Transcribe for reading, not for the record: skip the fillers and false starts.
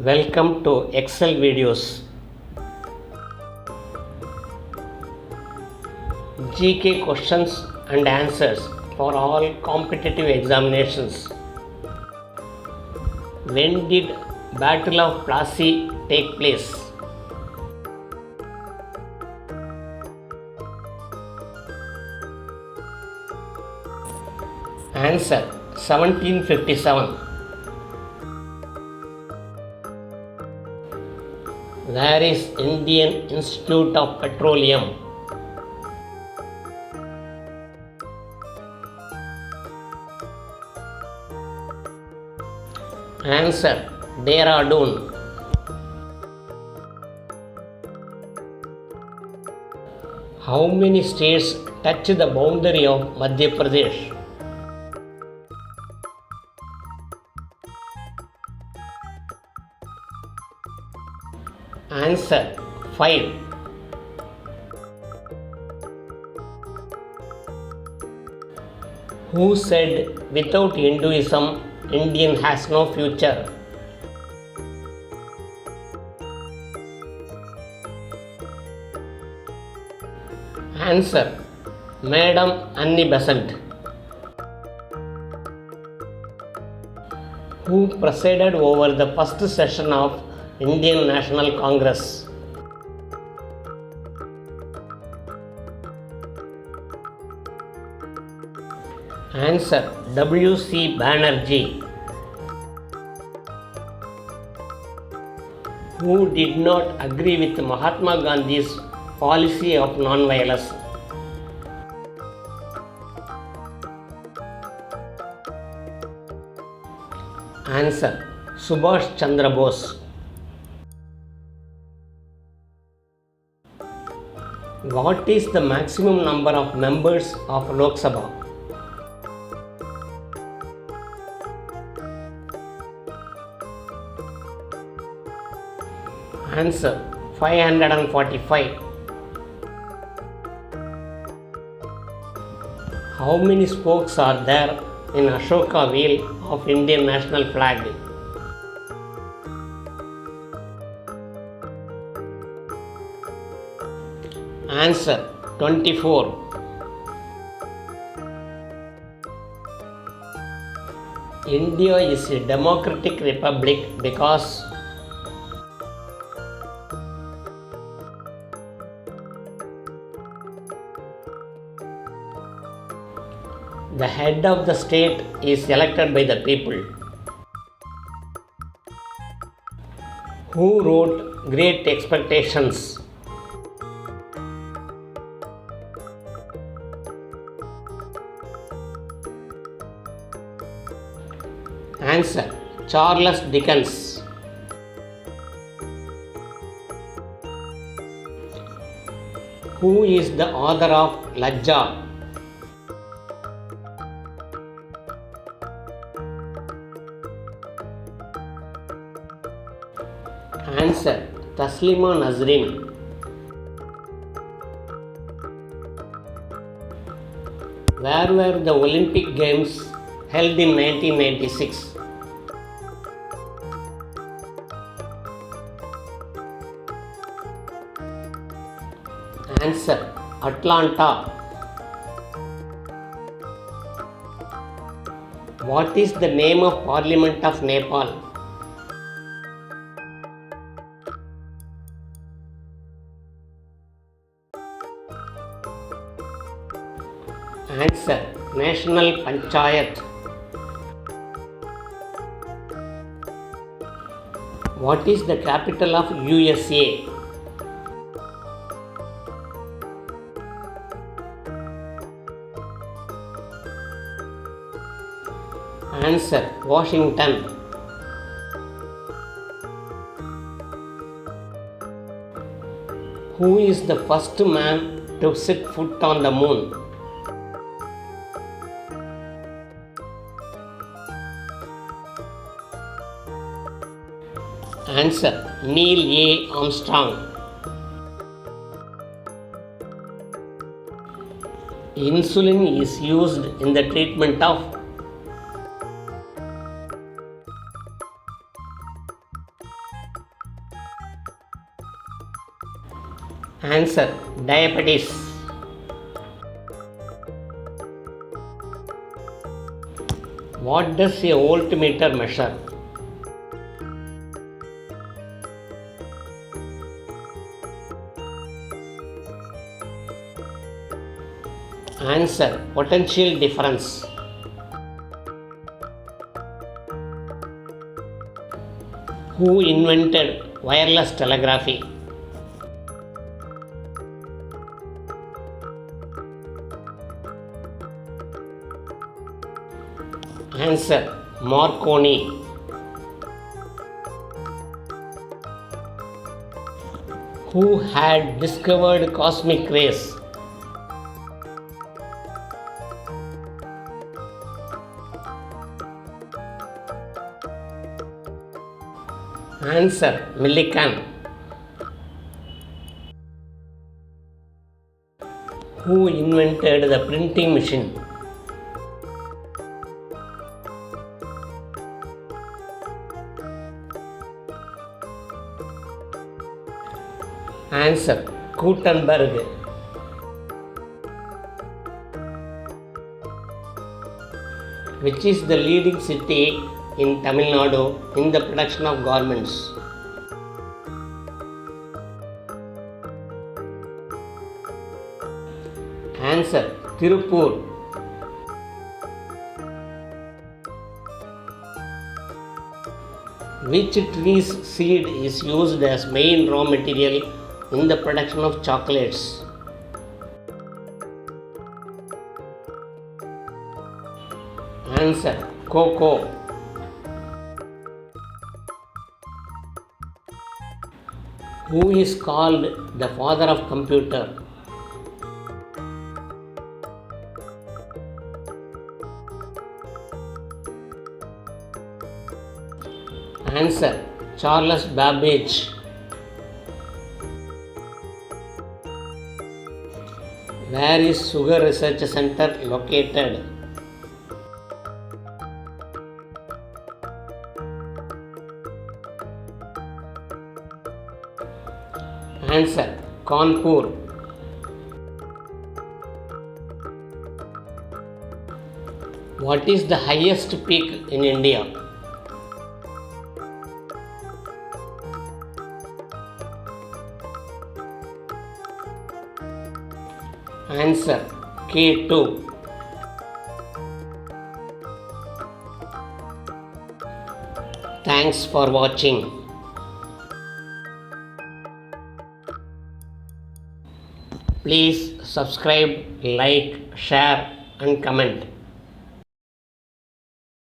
Welcome to Excel videos. GK questions and answers for all competitive examinations. When did Battle of Plassey take place? Answer 1757. Where is Indian Institute of Petroleum? Answer Dehradun. How many states touch the boundary of Madhya Pradesh? Answer 5. Who said without Hinduism, Indian has no future? Answer Madam Annie Besant. Who presided over the first session of Indian National Congress? Answer W.C. Banerjee. Who did not agree with Mahatma Gandhi's policy of non-violence? Answer Subhash Chandra Bose. What is the maximum number of members of Lok Sabha? Answer 545. How many spokes are there in Ashoka wheel of Indian national flag? Answer 24. India is a democratic republic because the head of the state is elected by the people. Who wrote Great Expectations? Answer Charles Dickens. Who is the author of Lajja? Answer Taslima Nazreen. Where were the Olympic Games held in 1996? Answer Atlanta. What is the name of Parliament of Nepal? Answer National Panchayat. What is the capital of USA? Answer Washington. Who is the first man to set foot on the moon? Answer Neil A. Armstrong. Insulin is used in the treatment of Answer: diabetes. What does a voltmeter measure? Answer: potential difference. Who invented wireless telegraphy? Answer: Marconi. Who had discovered cosmic rays? Answer: Millikan. Who invented the printing machine? Answer: Gutenberg. Which is the leading city in Tamil Nadu in the production of garments? Answer: Tirupur. Which tree's seed is used as main raw material in the production of chocolates? Answer: cocoa. Who is called the father of computer? Answer: Charles Babbage. Where is Sugar Research Center located? Answer: Kanpur. What is the highest peak in India? Answer: K2. Thanks for watching. Please subscribe, like, share and comment.